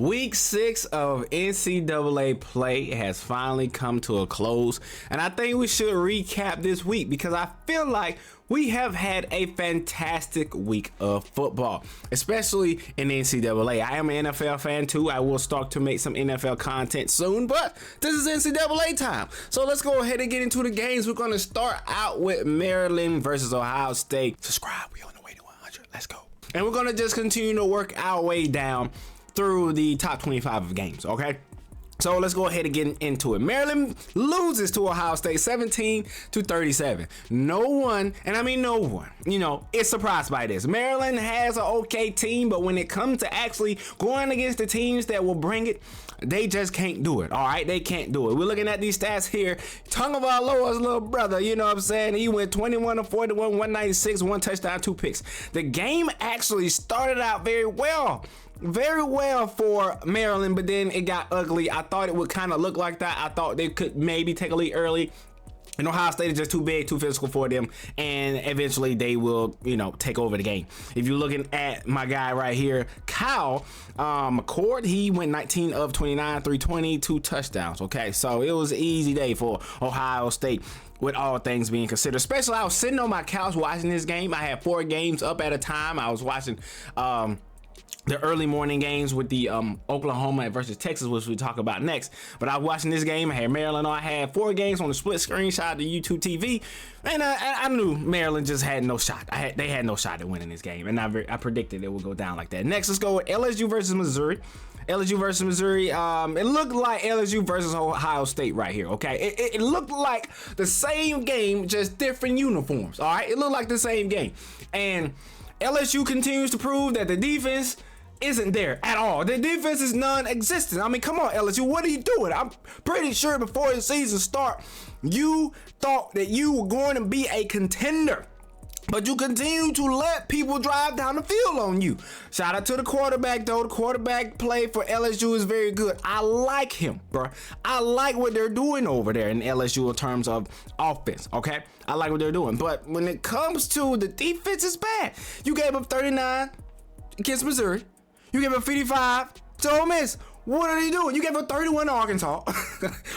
Week 6 of NCAA play has finally come to a close, and I think we should recap this week because I feel like we have had a fantastic week of football, especially in the NCAA. I am an NFL fan too. I will start to make some NFL content soon, but this is NCAA time. So let's go ahead and get into the games. We're going to start out with Maryland versus Ohio State. Subscribe, we on the way to 100. Let's go. And we're going to just continue to work our way down through the top 25 of games, okay? So let's go ahead and get into it. Maryland loses to Ohio State 17-37. No one, and I mean no one, is surprised by this. Maryland has an okay team, but when it comes to actually going against the teams that will bring it, they just can't do it, all right? They can't do it. We're looking at these stats here. Tagovailoa's little brother, you know what I'm saying? He went 21-41, 196, 1 touchdown, 2 picks. The game actually started out very well for Maryland, but then it got ugly. I thought it would kind of look like that. I thought they could maybe take a lead early. And Ohio State is just too big, too physical for them, and eventually they will, take over the game. If you're looking at my guy right here, Kyle McCord, he went 19 of 29, 320, 2 touchdowns. Okay, so it was an easy day for Ohio State, with all things being considered. Especially, I was sitting on my couch watching this game. I had 4 games up at a time. I was watching the early morning games with the Oklahoma versus Texas, which we talk about next. But I was watching this game. I had Maryland on. I had 4 games on the split screen shot to YouTube TV, and I knew Maryland just had no shot. They had no shot at winning this game, and I predicted it would go down like that. Next, let's go with LSU versus Missouri. LSU versus Missouri. It looked like LSU versus Ohio State right here. Okay, it looked like the same game, just different uniforms. All right, it looked like the same game, and LSU continues to prove that the defense isn't there at all. The defense is non-existent. I mean, come on, LSU, what are you doing? I'm pretty sure before the season start, you thought that you were going to be a contender, but you continue to let people drive down the field on you. Shout out to the quarterback, though. The quarterback play for LSU is very good. I like him, bro. I like what they're doing over there in LSU in terms of offense, okay? I like what they're doing. But when it comes to the defense, it's bad. You gave up 39 against Missouri. You gave up 55 to Ole Miss. What are you doing? You gave up 31 to Arkansas.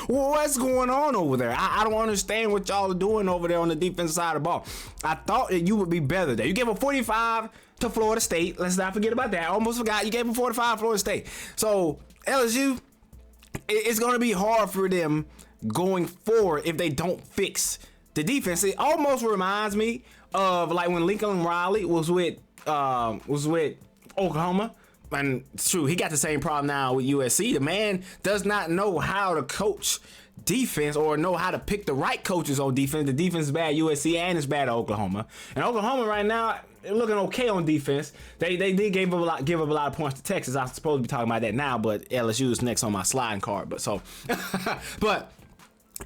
What's going on over there? I don't understand what y'all are doing over there on the defensive side of the ball. I thought that you would be better there. You gave up 45 to Florida State. Let's not forget about that. I almost forgot. You gave up 45 to Florida State. So LSU, it's going to be hard for them going forward if they don't fix the defense. It almost reminds me of like when Lincoln Riley was with Oklahoma. And it's true, he got the same problem now with USC. The man does not know how to coach defense or know how to pick the right coaches on defense. The defense is bad at USC and it's bad at Oklahoma. And Oklahoma right now, they're looking okay on defense. They did give up a lot of points to Texas. I'm supposed to be talking about that now, but LSU is next on my sliding card. But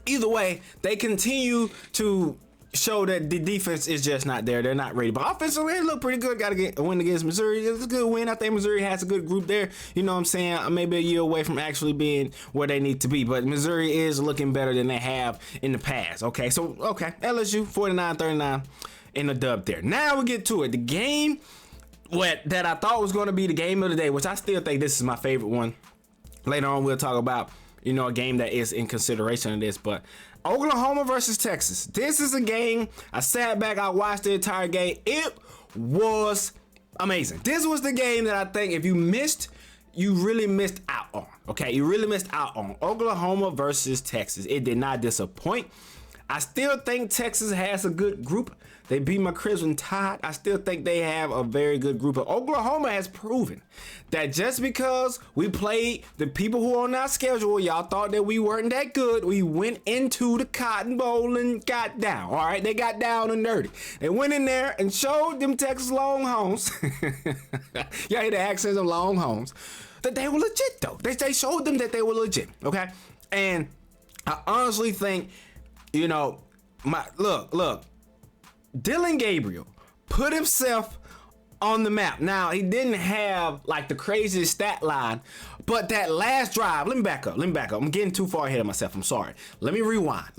either way, they continue to show that the defense is just not there. They're not ready. But offensively, they look pretty good. Got to get a win against Missouri. It's a good win. I think Missouri has a good group there. You know what I'm saying? Maybe a year away from actually being where they need to be. But Missouri is looking better than they have in the past. Okay, so, LSU, 49-39 in the dub there. Now we get to it. The game that I thought was going to be the game of the day, which I still think this is my favorite one. Later on, we'll talk about, a game that is in consideration of this. But Oklahoma versus Texas. This is a game. I sat back, I watched the entire game. It was amazing. This was the game that I think if you missed, you really missed out on. Okay, you really missed out on Oklahoma versus Texas. It did not disappoint. I still think Texas has a good group. They beat my Crimson Tide. I still think they have a very good group. But Oklahoma has proven that just because we played the people who are on our schedule, y'all thought that we weren't that good. We went into the Cotton Bowl and got down. All right, they got down and dirty. They went in there and showed them Texas Longhorns. Y'all hear the accents of Longhorns. That they were legit, though. They showed them that they were legit, okay? And I honestly think, look, Dylan Gabriel put himself on the map. Now, he didn't have like the craziest stat line, but that last drive, let me back up. I'm getting too far ahead of myself. I'm sorry. Let me rewind.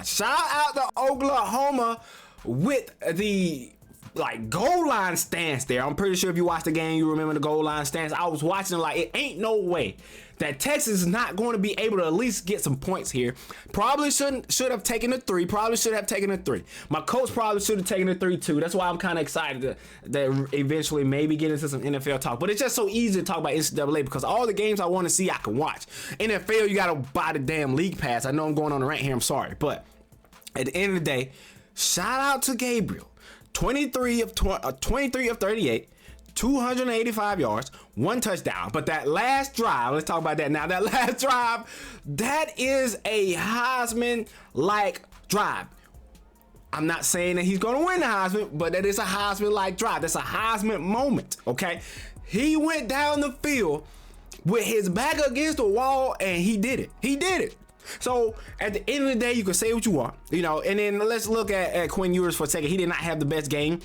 Shout out to Oklahoma with the like goal line stance there. I'm pretty sure if you watched the game, you remember the goal line stance. I was watching like it ain't no way that Texas is not going to be able to at least get some points here. Probably should have taken the 3. Probably should have taken the 3. My coach probably should have taken the 3 too. That's why I'm kind of excited that eventually maybe get into some NFL talk. But it's just so easy to talk about NCAA because all the games I want to see, I can watch. NFL, you got to buy the damn league pass. I know I'm going on a rant here. I'm sorry. But at the end of the day, shout out to Gabriel. 23 of 38. 285 yards, 1 touchdown. But that last drive, let's talk about that now. That last drive, that is a Heisman-like drive. I'm not saying that he's going to win the Heisman, but that is a Heisman-like drive. That's a Heisman moment, okay? He went down the field with his back against the wall, and he did it. He did it. So at the end of the day, you can say what you want, you know, and then let's look at Quinn Ewers for a second. He did not have the best game.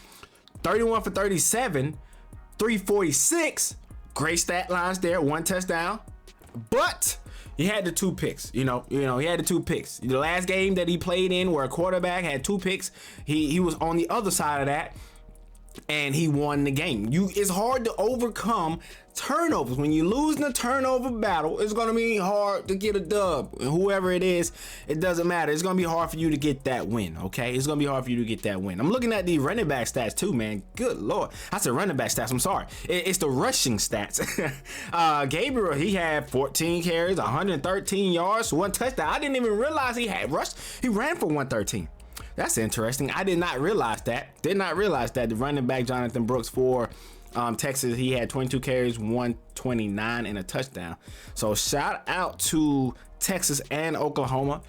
31 for 37. 346, great stat lines there, 1 touchdown, but he had the 2 picks. You know, he had the 2 picks. The last game that he played in, where a quarterback had 2 picks, he was on the other side of that, and he won the game. It's hard to overcome turnovers. When you lose in a turnover battle, it's going to be hard to get a dub. Whoever it is, it doesn't matter. It's going to be hard for you to get that win, okay? It's going to be hard for you to get that win. I'm looking at the running back stats too, man. Good Lord. I said running back stats. I'm sorry. It's the rushing stats. Gabriel, he had 14 carries, 113 yards, 1 touchdown. I didn't even realize he had rushed. He ran for 113. That's interesting. I did not realize that. The running back Jonathan Brooks for Texas, he had 22 carries, 129 and a touchdown. So shout out to Texas and Oklahoma.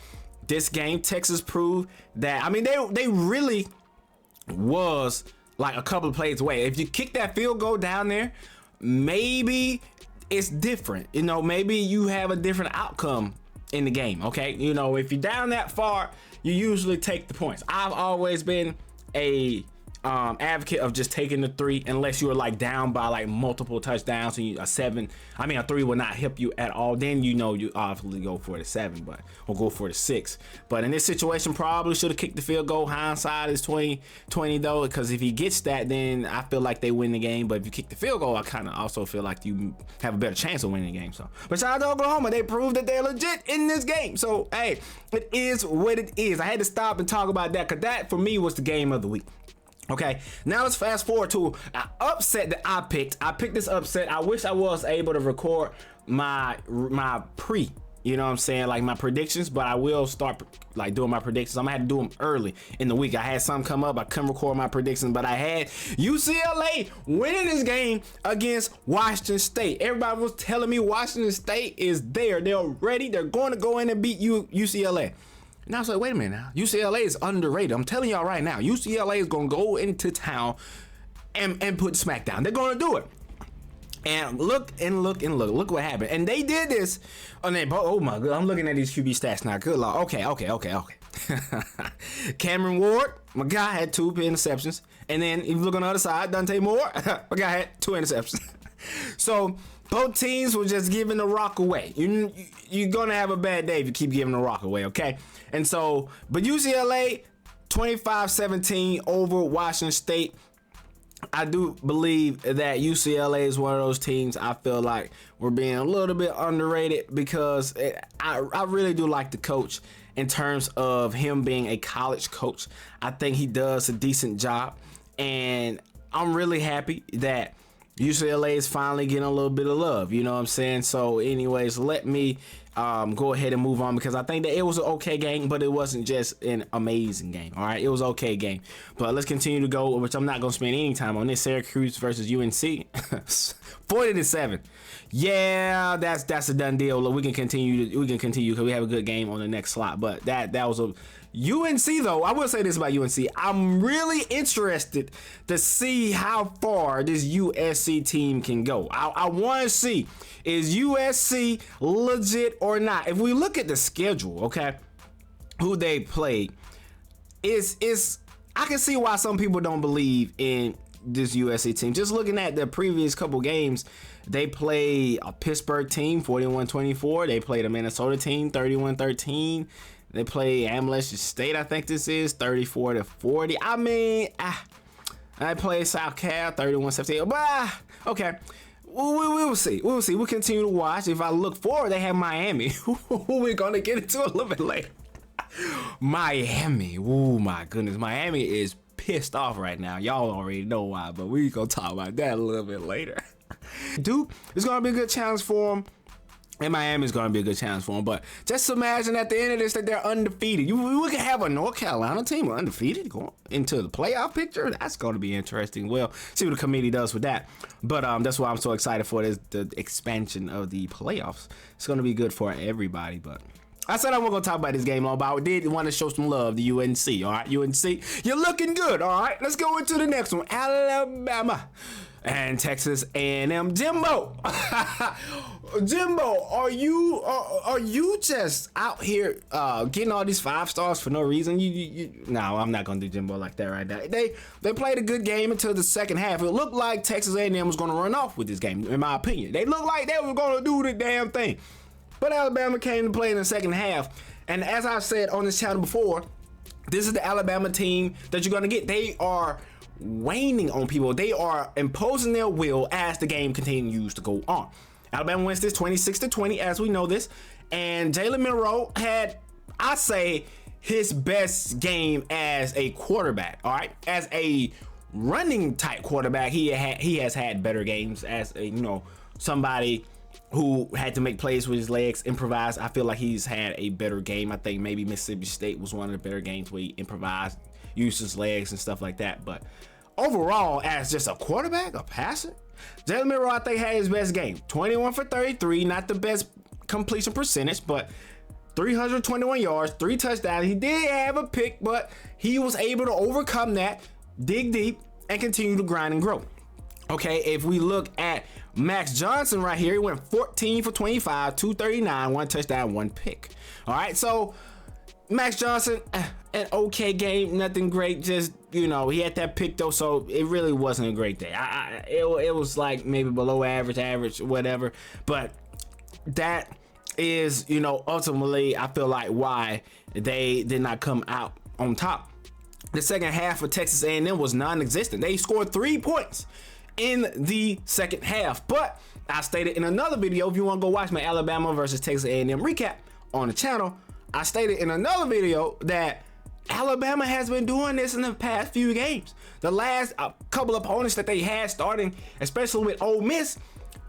This game, Texas proved that, I mean, they really was like a couple of plays away. If you kick that field goal down there, maybe it's different. You know, maybe you have a different outcome in the game, okay? You know, if you're down that far, you usually take the points. I've always been a advocate of just taking the 3 unless you're like down by like multiple touchdowns and a 3 will not help you at all. Then you obviously go for the 7, or go for the 6. But in this situation, probably should have kicked the field goal. Hindsight is 20 though, because if he gets that, then I feel like they win the game. But if you kick the field goal, I kind of also feel like you have a better chance of winning the game. So, but shout out to Oklahoma, they proved that they're legit in this game. So hey, it is what it is. I had to stop and talk about that because that for me was the game of the week. Okay, now let's fast forward to an upset that I picked. I picked this upset. I wish I was able to record my pre, you know what I'm saying, like my predictions, but I will start like doing my predictions. I'm gonna have to do them early in the week. I had some come up. I couldn't record my predictions, but I had UCLA winning this game against Washington State. Everybody was telling me Washington State is there. They're ready. They're going to go in and beat UCLA. And I was like, wait a minute now. UCLA is underrated. I'm telling y'all right now, UCLA is going to go into town and put smack down. They're going to do it. And look what happened. And they did this. Oh my God, I'm looking at these QB stats now. Good Lord. Okay. Cameron Ward, my guy, had 2 interceptions. And then if you look on the other side, Dante Moore, my guy had 2 interceptions. So both teams were just giving the rock away. You're going to have a bad day if you keep giving the rock away, okay? And so, but UCLA, 25-17 over Washington State. I do believe that UCLA is one of those teams I feel like we're being a little bit underrated because I really do like the coach in terms of him being a college coach. I think he does a decent job, and I'm really happy that UCLA is finally getting a little bit of love, you know what I'm saying? So anyways, let me go ahead and move on because I think that it was an okay game, but it wasn't just an amazing game. All right, it was an okay game. But let's continue to go, which I'm not going to spend any time on this. Syracuse versus UNC, 40-7. Yeah, that's a done deal. Look, we can continue because we have a good game on the next slot. But that was a UNC though. I will say this about UNC. I'm really interested to see how far this USC team can go. I want to see, is USC legit or not? If we look at the schedule, okay, who they played, is I can see why some people don't believe in this USC team. Just looking at the previous couple games, they played a Pittsburgh team 41-24. They played a Minnesota team 31-13. They play Appalachian State, I think this is 34-40. I mean, I played South Cal 31-17. But okay. We will see. We will see. We'll continue to watch. If I look forward, they have Miami, who we're going to get into a little bit later. Miami. Oh, my goodness. Miami is pissed off right now. Y'all already know why, but we're going to talk about that a little bit later. Duke, it's going to be a good challenge for them. And Miami's going to be a good challenge for them. But just imagine at the end of this that they're undefeated. We could have a North Carolina team undefeated going into the playoff picture. That's going to be interesting. Well, see what the committee does with that. But that's why I'm so excited for this, the expansion of the playoffs. It's going to be good for everybody. But I said I wasn't going to talk about this game long, but I did want to show some love to UNC. All right, UNC, you're looking good. All right, let's go into the next one. Alabama and Texas A&M. Jimbo. Jimbo, are you just out here getting all these 5 stars for no reason? No, I'm not gonna do Jimbo like that right now. They played a good game until the second half. It looked like Texas A&M was gonna run off with this game, in my opinion. They looked like they were gonna do the damn thing, but Alabama came to play in the second half. And as I've said on this channel before, this is the Alabama team that you're gonna get. They are waning on people. They are imposing their will as the game continues to go on. Alabama wins this 26-20, as we know this. And Jalen Milroe had, I say, his best game as a quarterback. All right, as a running type quarterback, he has had better games as a, somebody who had to make plays with his legs, improvise. I feel like he's had a better game. I think maybe Mississippi State was one of the better games where he improvised, used his legs and stuff like that. But overall, as just a quarterback, a passer, Jalen Milroe, I think, had his best game. 21 for 33, not the best completion percentage, but 321 yards, 3 touchdowns. He did have a pick, but he was able to overcome that, dig deep, and continue to grind and grow. Okay, if we look at Max Johnson right here, he went 14 for 25, 239, 1 touchdown, 1 pick. All right, so Max Johnson, an okay game, nothing great. Just, he had that pick though, so it really wasn't a great day. It was like maybe below average, whatever. But that is, ultimately, I feel like why they did not come out on top. The second half for Texas A&M was non-existent. They scored 3 points in the second half. But I stated in another video, if you want to go watch my Alabama versus Texas A&M recap on the channel, I stated in another video that Alabama has been doing this in the past few games. The last couple of opponents that they had starting, especially with Ole Miss,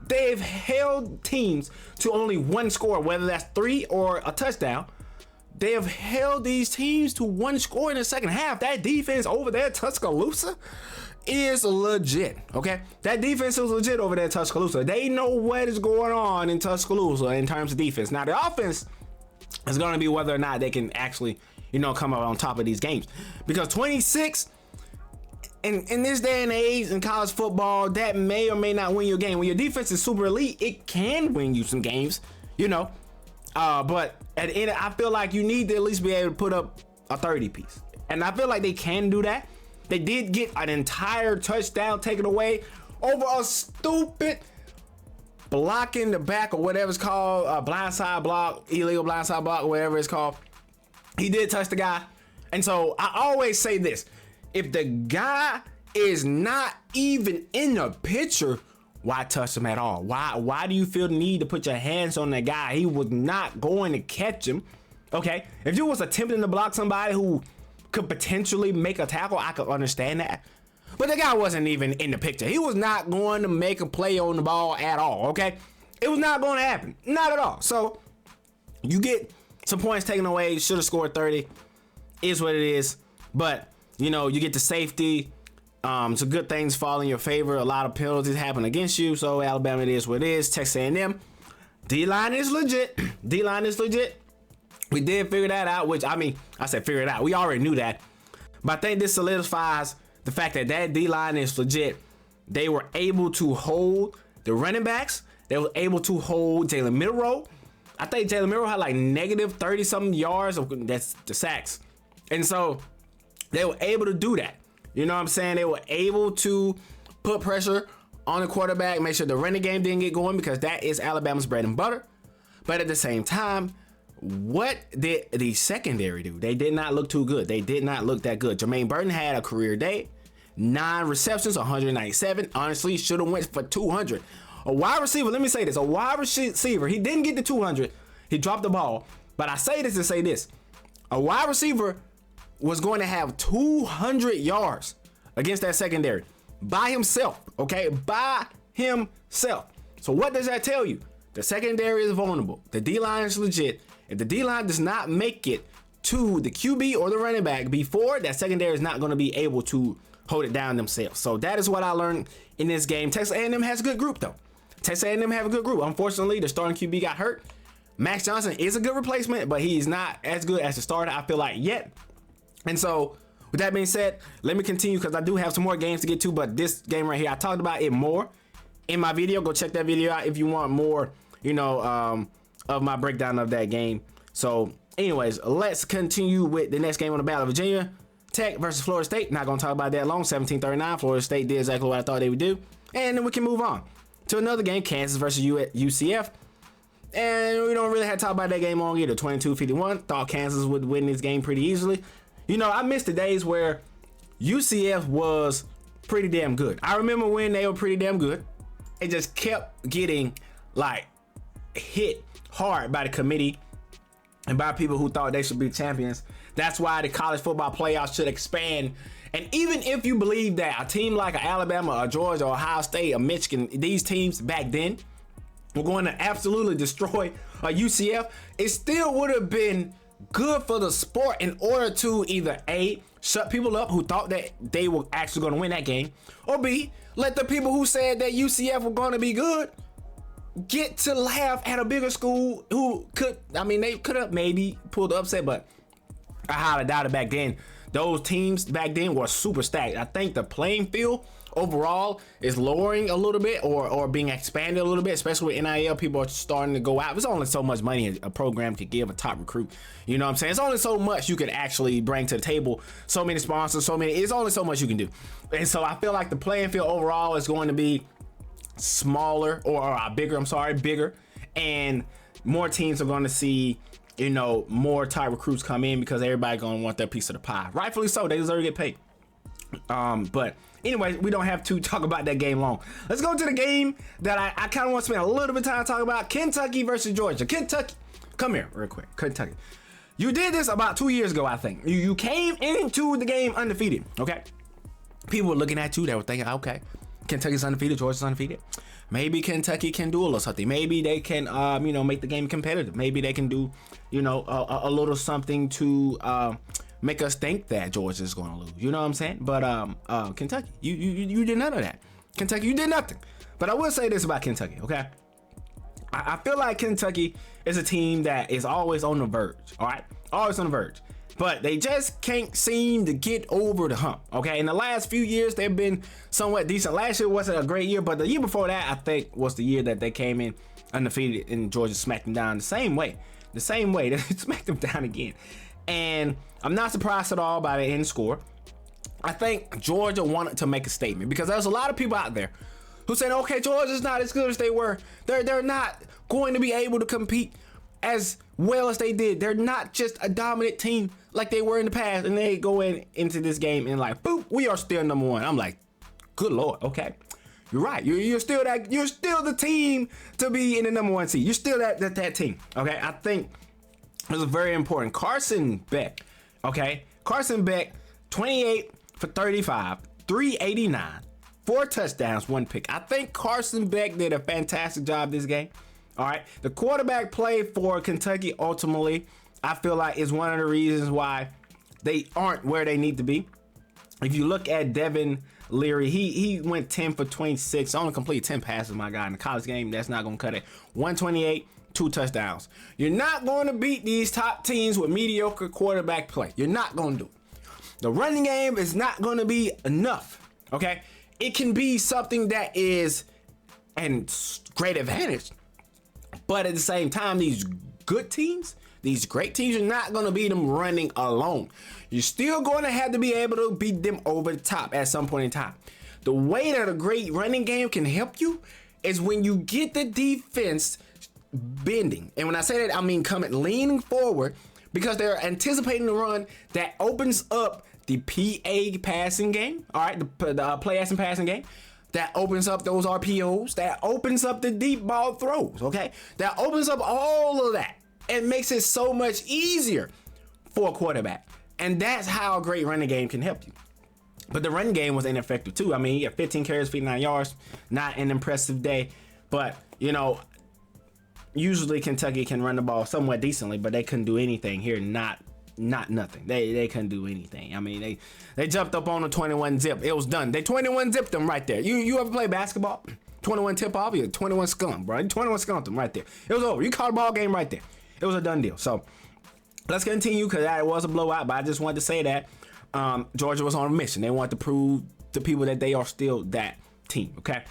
they've held teams to only 1 score, whether that's 3 or a touchdown. They have held these teams to 1 score in the second half. That defense over there, Tuscaloosa, is legit. Okay, that defense is legit over there, Tuscaloosa. They know what is going on in Tuscaloosa in terms of defense. Now the offense is going to be whether or not they can actually, come out on top of these games, because 26 in this day and age in college football, that may or may not win your game. When your defense is super elite, it can win you some games, but at the end, I feel like you need to at least be able to put up a 30 piece, and I feel like they can do that. They did get an entire touchdown taken away over a stupid block in the back, or whatever it's called, blindside block, illegal blindside block, whatever it's called. He did touch the guy. And so I always say this: if the guy is not even in the picture, why touch him at all? Why do you feel the need to put your hands on that guy? He was not going to catch him. Okay, if you was attempting to block somebody who could potentially make a tackle, I could understand that. But the guy wasn't even in the picture. He was not going to make a play on the ball at all, okay? It was not going to happen. Not at all. So you get some points taken away. Should have scored 30. Is what it is. But, you get the safety. Some good things fall in your favor. A lot of penalties happen against you. So Alabama, it is what it is. Texas A&M. D-line is legit. D-line is legit. We did figure that out, which, I said figure it out. We already knew that. But I think this solidifies the fact that D-line is legit. They were able to hold the running backs. They were able to hold Jalen Milroe. I think Jalen Milroe had like negative 30-something yards. That's the sacks. And so they were able to do that. You know what I'm saying? They were able to put pressure on the quarterback, make sure the running game didn't get going, because that is Alabama's bread and butter. But at the same time, what did the secondary do? They did not look too good. They did not look that good. Jermaine Burton had a career day. 9 receptions, 197. Honestly, should have went for 200. A wide receiver, let me say this. A wide receiver, he didn't get to 200. He dropped the ball. But I say this to say this. A wide receiver was going to have 200 yards against that secondary by himself, okay? By himself. So what does that tell you? The secondary is vulnerable. The D-line is legit. If the D-line does not make it to the QB or the running back before, that secondary is not going to be able to hold it down themselves. So that is what I learned in this game. Texas A&M has a good group, though. Texas A&M have a good group. Unfortunately, the starting QB got hurt. Max Johnson is a good replacement, but he's not as good as the starter, I feel like, yet. And so, with that being said, let me continue because I do have some more games to get to, but this game right here, I talked about it more in my video. Go check that video out if you want more, of my breakdown of that game. So, anyways, let's continue with the next game on the Battle of Virginia Tech versus Florida State. Not going to talk about that long. 17-39. Florida State did exactly what I thought they would do. And then we can move on to another game, Kansas versus UCF. And we don't really have to talk about that game long either. 22-51. Thought Kansas would win this game pretty easily. I missed the days where UCF was pretty damn good. I remember when they were pretty damn good. It just kept getting hit hard by the committee and by people who thought they should be champions. That's why the college football playoffs should expand. And even if you believe that a team like Alabama or Georgia or Ohio State or Michigan, these teams back then were going to absolutely destroy UCF, it still would have been good for the sport in order to either A, shut people up who thought that they were actually going to win that game, or B, let the people who said that UCF were going to be good get to laugh at a bigger school who they could have maybe pulled the upset, but I highly doubt it back then. Those teams back then were super stacked. I think the playing field overall is lowering a little bit or being expanded a little bit, especially with NIL. People are starting to go out. There's only so much money a program could give a top recruit. You know what I'm saying? It's only so much you can actually bring to the table. So many sponsors, it's only so much you can do. And so I feel like the playing field overall is going to be smaller bigger, and more teams are going to see more top recruits come in because everybody's going to want their piece of the pie. Rightfully so. They deserve to get paid. But anyway, we don't have to talk about that game long. Let's go to the game that I kind of want to spend a little bit of time talking about. Kentucky versus Georgia. Kentucky, come here real quick. Kentucky, you did this about 2 years ago, I think. You came into the game undefeated, okay? People were looking at you. They were thinking, okay, Kentucky's undefeated, Georgia's undefeated. Maybe Kentucky can do a little something. Maybe they can, make the game competitive. Maybe they can do, a little something to make us think that Georgia is going to lose. You know what I'm saying? But Kentucky, you did none of that. Kentucky, you did nothing. But I will say this about Kentucky, okay? I feel like Kentucky is a team that is always on the verge, all right? Always on the verge. But they just can't seem to get over the hump, okay? In the last few years, they've been somewhat decent. Last year wasn't a great year, but the year before that, I think, was the year that they came in undefeated and Georgia smacked them down the same way. They smacked them down again. And I'm not surprised at all by the end score. I think Georgia wanted to make a statement because there's a lot of people out there who said, okay, Georgia's not as good as they were. They're not going to be able to compete as well as they did. They're not just a dominant team like they were in the past, and they go into this game and boop, we are still number one. I'm like, good Lord, okay, you're right. You're still the team to be in the number one seed. You're still that team, okay? I think this is very important. Carson Beck, 28 for 35, 389, 4 touchdowns, 1 pick. I think Carson Beck did a fantastic job this game. All right, the quarterback play for Kentucky ultimately, I feel like, is one of the reasons why they aren't where they need to be. If you look at Devin Leary, he went 10 for 26, only completed 10 passes, my guy. In the college game, that's not going to cut it. 128, 2 touchdowns. You're not going to beat these top teams with mediocre quarterback play. You're not going to do it. The running game is not going to be enough, okay? It can be something that is a great advantage. But at the same time, these good teams, these great teams, you're not going to beat them running alone. You're still going to have to be able to beat them over the top at some point in time. The way that a great running game can help you is when you get the defense bending. And when I say that, I mean leaning forward because they're anticipating the run that opens up the PA passing game, all right, the play action passing game. That opens up those RPOs. That opens up the deep ball throws, okay? That opens up all of that. It makes it so much easier for a quarterback. And that's how a great running game can help you. But the running game was ineffective too. I mean, he had 15 carries, 59 yards. Not an impressive day. But, you know, usually Kentucky can run the ball somewhat decently, but they couldn't do anything here. Not nothing. They couldn't do anything. I mean, they jumped up on a 21 zip. It was done. They 21 zipped them right there. You ever play basketball? 21 tip off, you 21 skunk, bro. 21 skunked them right there. It was over. You caught a ball game right there. It was a done deal. So let's continue because that was a blowout, but I just wanted to say that Georgia was on a mission. They wanted to prove to people that they are still that team, okay?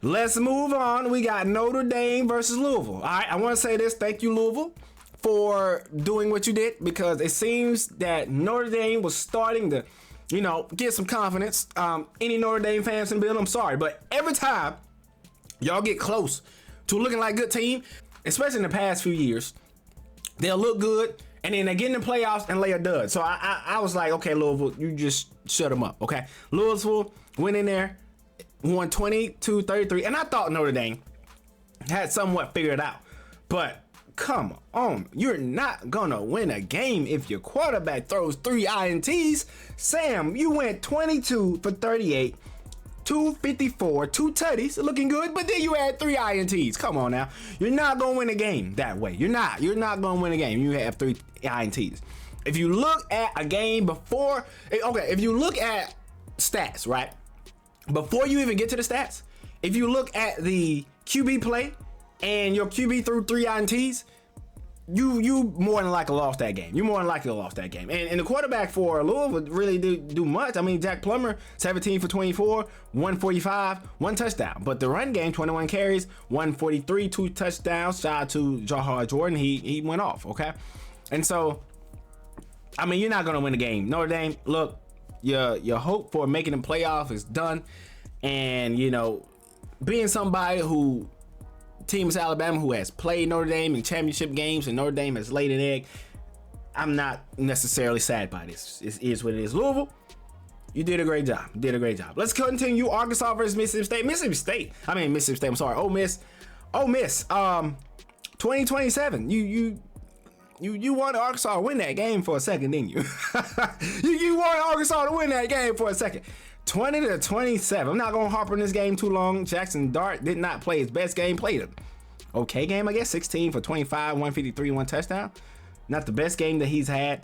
Let's move on. We got Notre Dame versus Louisville. All right, I want to say this. Thank you, Louisville, for doing what you did, because it seems that Notre Dame was starting to, you know, get some confidence. Any Notre Dame fans in the building, I'm sorry, but every time y'all get close to looking like a good team, especially in the past few years, they'll look good, and then they get in the playoffs and lay a dud. So I was like, okay, Louisville, you just shut them up, okay? Louisville went in there, won 22-33, and I thought Notre Dame had somewhat figured out, but come on, you're not gonna win a game if your quarterback throws 3 INTs. Sam, you went 22 for 38, 254, 2 tutties, looking good, but then you had 3 INTs. Come on now, you're not gonna win a game that way. You're not gonna win a game. You have 3 INTs. If you look at a game before, okay, if you look at stats, right, before you even get to the stats, if you look at the QB play and your QB threw 3 INTs, you more than likely lost that game. You more than likely lost that game. And the quarterback for Louisville really didn't do much. I mean, Jack Plummer, 17 for 24, 145, 1 touchdown. But the run game, 21 carries, 143, 2 touchdowns. Shout out to Jahar Jordan. He went off, okay? And so, I mean, you're not going to win the game. Notre Dame, look, your hope for making the playoff is done. And, you know, being somebody who, Team is Alabama, who has played Notre Dame in championship games and Notre Dame has laid an egg, I'm not necessarily sad by this. It is what it is. Louisville, you did a great job. Let's continue. Arkansas versus Mississippi State. I'm sorry. Ole Miss. 2027. You wanted Arkansas to win that game for a second, didn't you? you wanted Arkansas to win that game for a second. 20-27. I'm not going to harp on this game too long. Jackson Dart did not play his best game. Played an okay game, I guess. 16 for 25, 153, 1 touchdown. Not the best game that he's had.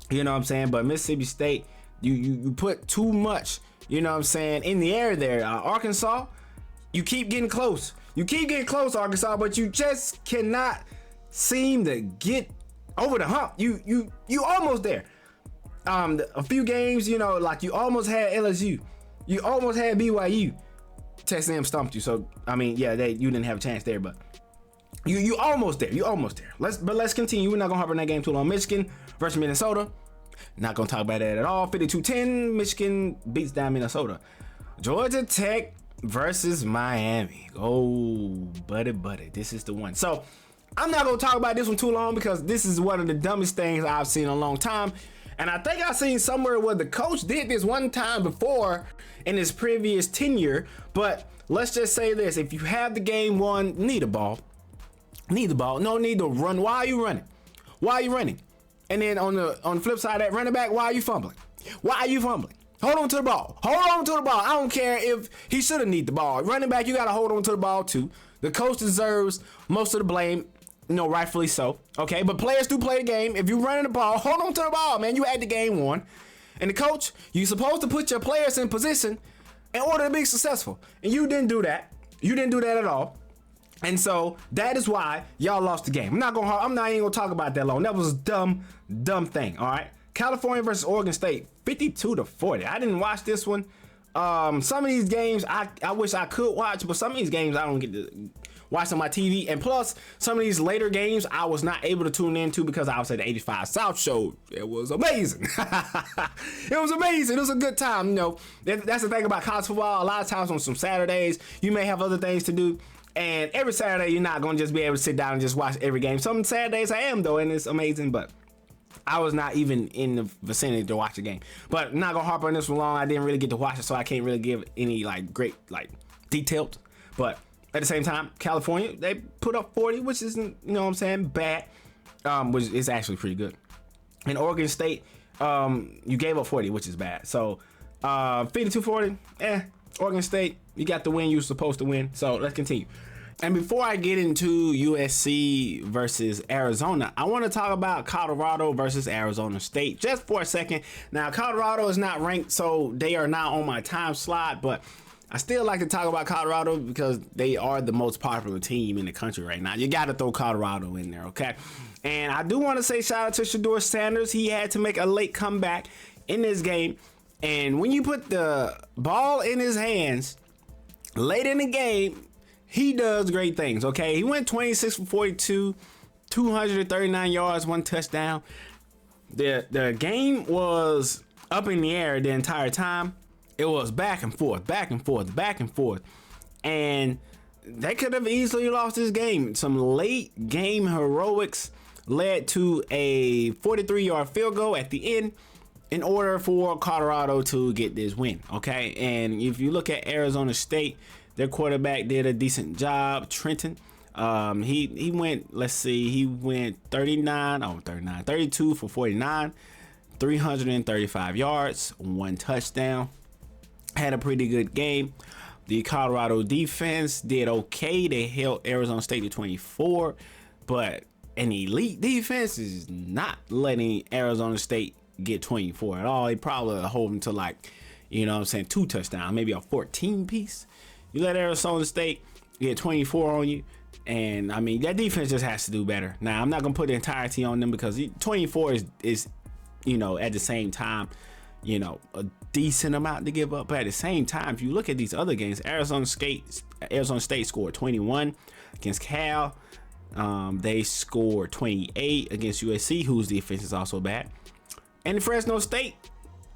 You know what I'm saying? But Mississippi State, you put too much, you know what I'm saying, in the air there. Arkansas, you keep getting close. Arkansas, but you just cannot seem to get over the hump. You almost there. A few games, you know, like you almost had LSU, you almost had BYU. Texas A&M stumped you, so I mean, yeah, you didn't have a chance there, but you almost there. Let's continue. We're not gonna harp on that game too long. Michigan versus Minnesota. Not gonna talk about that at all. 52-10. Michigan beats down Minnesota. Georgia Tech versus Miami. Oh, buddy, this is the one. So I'm not gonna talk about this one too long because this is one of the dumbest things I've seen in a long time. And I think I've seen somewhere where the coach did this one time before in his previous tenure. But let's just say this. If you have the game won, need the ball. No need to run. Why are you running? And then on the flip side of that, running back, why are you fumbling? Hold on to the ball. I don't care if he should have need the ball. Running back, you got to hold on to the ball too. The coach deserves most of the blame. No, rightfully so. Okay, but players do play the game. If you're running the ball, hold on to the ball, man. You had the game won. And the coach, you're supposed to put your players in position in order to be successful. And you didn't do that. At all. And so that is why y'all lost the game. I'm not even gonna talk about that long. That was a dumb thing. All right. California versus Oregon State, 52-40. I didn't watch this one. Some of these games I wish I could watch, but some of these games I don't get to watch on my TV. And plus, some of these later games I was not able to tune into because I was at the 85 South show. It was amazing. It was a good time. You know, that's the thing about college football. A lot of times on some Saturdays, you may have other things to do. And every Saturday, you're not going to just be able to sit down and just watch every game. Some Saturdays I am, though, and it's amazing. But I was not even in the vicinity to watch the game. But I'm not gonna harp on this for long. I didn't really get to watch it, so I can't really give any like great like details. But at the same time, California, they put up 40, which isn't, you know what I'm saying, bad. Which is actually pretty good. And Oregon State, you gave up 40, which is bad. So 52-40, Oregon State, you got the win you were supposed to win. So let's continue. And before I get into USC versus Arizona, I want to talk about Colorado versus Arizona State just for a second. Now, Colorado is not ranked, so they are not on my time slot, but I still like to talk about Colorado because they are the most popular team in the country right now. You got to throw Colorado in there, okay? And I do want to say shout out to Shedeur Sanders. He had to make a late comeback in this game. And when you put the ball in his hands late in the game, he does great things, okay? He went 26 for 42, 239 yards, 1 touchdown. The game was up in the air the entire time. It was back and forth, back and forth, back and forth. And they could have easily lost this game. Some late game heroics led to a 43-yard field goal at the end in order for Colorado to get this win, okay? And if you look at Arizona State, their quarterback did a decent job, Trenton. He went, let's see, he went 32 for 49, 335 yards, 1 touchdown. Had a pretty good game. The Colorado defense did okay. They held Arizona State to 24, but an elite defense is not letting Arizona State get 24 at all. They probably hold them to like, you know what I'm saying, 2 touchdowns, maybe a 14 piece. You let Arizona State get 24 on you, and I mean, that defense just has to do better. Now, I'm not going to put the entirety on them because 24 is, you know, at the same time, you know, a decent amount to give up. But at the same time, if you look at these other games, Arizona State scored 21 against Cal. They scored 28 against USC, whose defense is also bad. And Fresno State,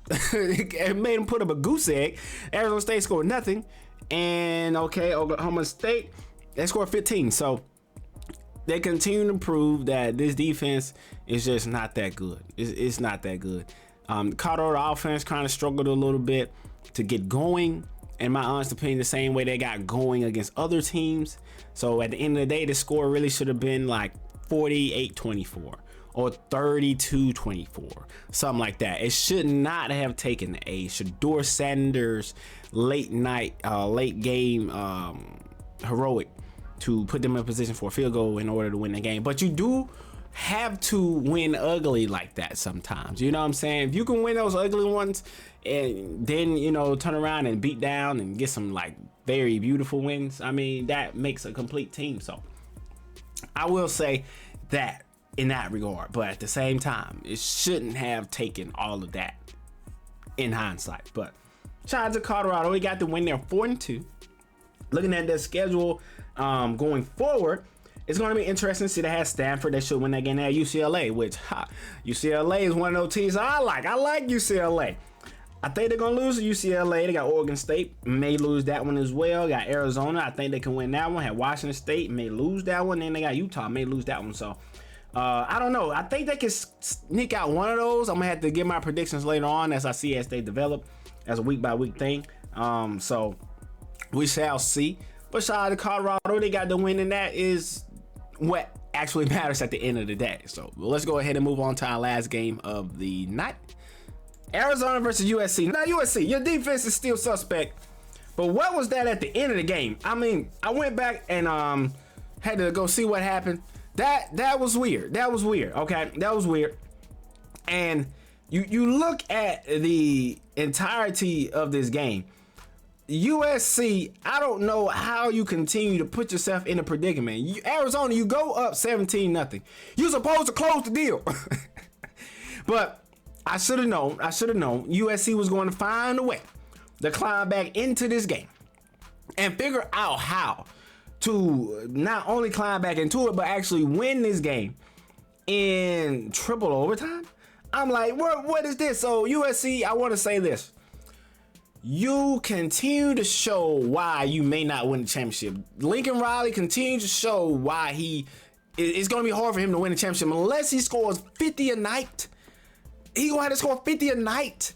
it made them put up a goose egg. Arizona State scored nothing. And okay, Oklahoma State, they scored 15. So they continue to prove that this defense is just not that good. It's not that good. Colorado offense kind of struggled a little bit to get going. In my honest opinion, the same way they got going against other teams. So at the end of the day, the score really should have been like 48-24 or 32-24, something like that. It should not have taken a Shedeur Sanders late game heroic to put them in a position for a field goal in order to win the game. But you do have to win ugly like that sometimes. You know what I'm saying? If you can win those ugly ones and then, you know, turn around and beat down and get some like very beautiful wins, I mean, that makes a complete team. So I will say that in that regard, but at the same time, it shouldn't have taken all of that in hindsight. But shout out to Colorado. We got the win there 4-2. Looking at their schedule going forward, it's going to be interesting to see they have Stanford. They should win that game. They have UCLA, which UCLA is one of those teams I like. I like UCLA. I think they're going to lose to UCLA. They got Oregon State, may lose that one as well. Got Arizona. I think they can win that one. Have Washington State, may lose that one. Then they got Utah, may lose that one. So I don't know. I think they can sneak out one of those. I'm going to have to give my predictions later on as I see as they develop as a week-by-week thing. So we shall see. But shout out to Colorado. They got the win, and that is what actually matters at the end of the day. So let's go ahead and move on to our last game of the night. Arizona versus USC. Now, USC, your defense is still suspect. But what was that at the end of the game? I mean, I went back and had to go see what happened. That was weird. That was weird. Okay, that was weird. And you look at the entirety of this game. USC, I don't know how you continue to put yourself in a predicament. Arizona, you go up 17-0. You're supposed to close the deal. But I should have known. USC was going to find a way to climb back into this game and figure out how to not only climb back into it, but actually win this game in triple overtime. I'm like, what is this? So USC, I want to say this. You continue to show why you may not win the championship. Lincoln Riley continues to show why he it's going to be hard for him to win the championship unless he scores 50 a night. He going to have to score 50 a night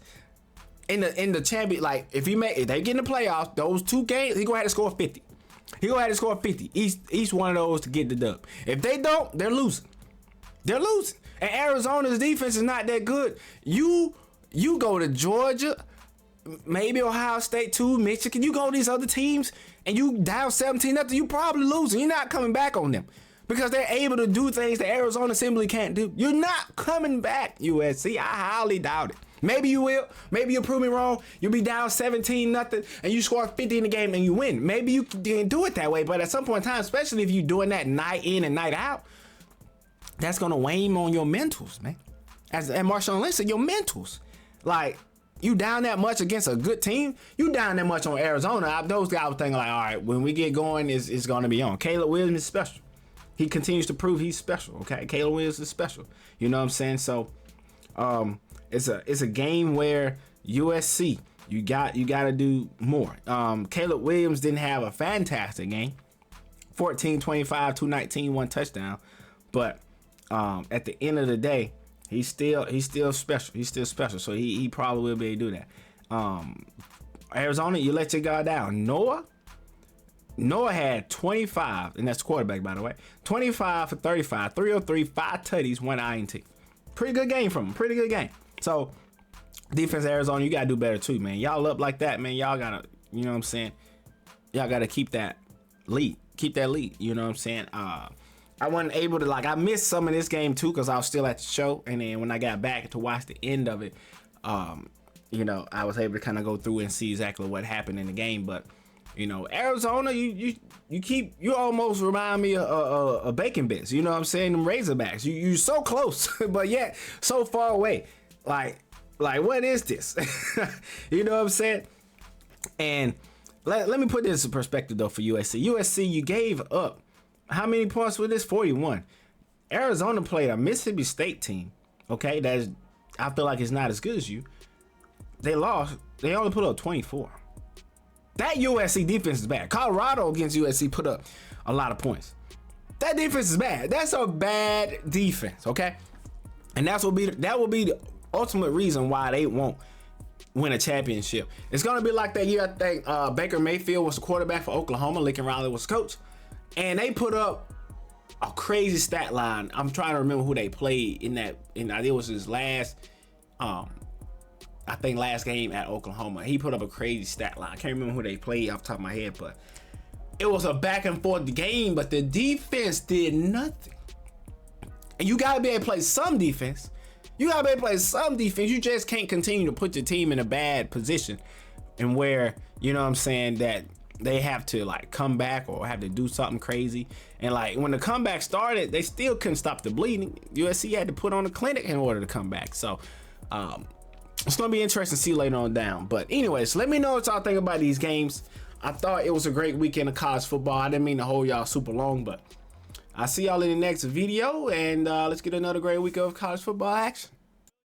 in the champion. Like, if they get in the playoffs, those 2 games, he going to have to score 50. He going to have to score 50. Each one of those to get the dub. If they don't, they're losing. They're losing. And Arizona's defense is not that good. You go to Georgia, maybe Ohio State too, Michigan. You go to these other teams and you down 17-0, you probably losing. You're not coming back on them because they're able to do things that Arizona simply can't do. You're not coming back, USC. I highly doubt it. Maybe you will. Maybe you'll prove me wrong. You'll be down 17-0 and you score 50 in the game and you win. Maybe you didn't do it that way, but at some point in time, especially if you're doing that night in and night out, that's going to wane on your mentals, man. And Marshawn Lynch said, your mentals. Like, you down that much against a good team, you down that much on Arizona. Those guys were thinking like, all right, when we get going, it's going to be on. Caleb Williams is special. He continues to prove he's special, okay? Caleb Williams is special. You know what I'm saying? So, it's a game where USC, you got to do more. Caleb Williams didn't have a fantastic game. 14, 25, 219, 1 touchdown. But at the end of the day, he's still special. He's still special. So he probably will be able to do that. Arizona, you let your guard down. Noah had 25, and that's quarterback, by the way. 25 for 35, 303, 5 tutties, 1 INT. Pretty good game from him. Pretty good game. So, defense Arizona, you got to do better too, man. Y'all up like that, man. Y'all got to, you know what I'm saying? Y'all got to keep that lead. Keep that lead. You know what I'm saying? I wasn't able to, I missed some of this game too because I was still at the show. And then when I got back to watch the end of it, you know, I was able to kind of go through and see exactly what happened in the game. But, you know, Arizona, you almost remind me of Bacon Bits. You know what I'm saying? Them Razorbacks. You so close, but yet so far away. Like what is this? You know what I'm saying? And let me put this in perspective though for USC. USC, you gave up. How many points with this? 41. Arizona played a Mississippi State team, okay, I feel like it's not as good as you. They lost. They only put up 24. That USC defense is bad. Colorado against USC put up a lot of points. That defense is bad. That's a bad defense, okay? And that will be the ultimate reason why they won't win a championship. It's going to be like that year, I think Baker Mayfield was the quarterback for Oklahoma. Lincoln Riley was coach. And they put up a crazy stat line. I'm trying to remember who they played in that. It was his last, I think last game at Oklahoma. He put up a crazy stat line. I can't remember who they played off the top of my head, but it was a back and forth game, but the defense did nothing. And you got to be able to play some defense. You got to be able to play some defense. You just can't continue to put your team in a bad position and where, you know what I'm saying, that they have to come back or have to do something crazy. And when the comeback started, they still couldn't stop the bleeding. USC had to put on a clinic in order to come back. So it's gonna be interesting to see later on down. But anyways, let me know what y'all think about these games. I thought it was a great weekend of college football. I didn't mean to hold y'all super long, but I'll see y'all in the next video, and let's get another great week of college football action.